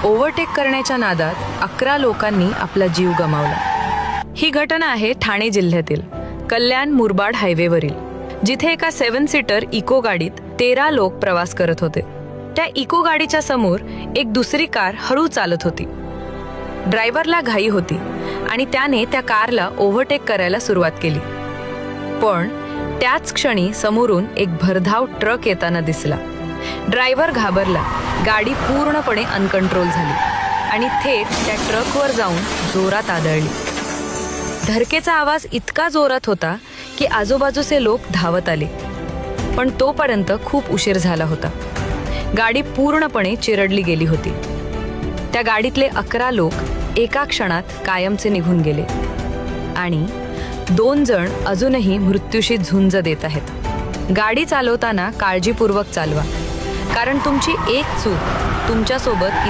Overtake करण्याच्या नादात 11 लोकांनी आपला जीव गमावला। ही घटना आहे ठाणे जिल्ह्यातील कल्याण मुरबाड हायवेवरील, जिथे एका 7 सीटर इको गाडीत 13 लोक प्रवास करत होते। त्या इको गाडीच्या समोर एक दुसरी कार हळू चालत होती। ड्रायव्हरला घाई होती आणि त्याने त्या कारला ओव्हरटेक करायला सुरुवात केली, पण त्याच क्षणी समोरून एक भरधाव ट्रक येताना दिसला। ड्रायव्हर घाबरला, गाडी पूर्णपणे अनकंट्रोल झाली आणि थेट त्या ट्रकवर जाऊन जोरात आदळली। धडकेचा आवाज इतका जोरात होता की आजूबाजूचे लोक धावत आले, पण तोपर्यंत खूप उशीर झाला होता। गाडी पूर्णपणे चिरडली गेली होती। त्या गाडीतले 11 लोक एका क्षणात कायमचे निघून गेले आणि 2 जण अजूनही मृत्यूशी झुंज देत आहेत। गाडी चालवताना काळजीपूर्वक चालवा, कारण तुमची एक चूक तुमच्यासोबत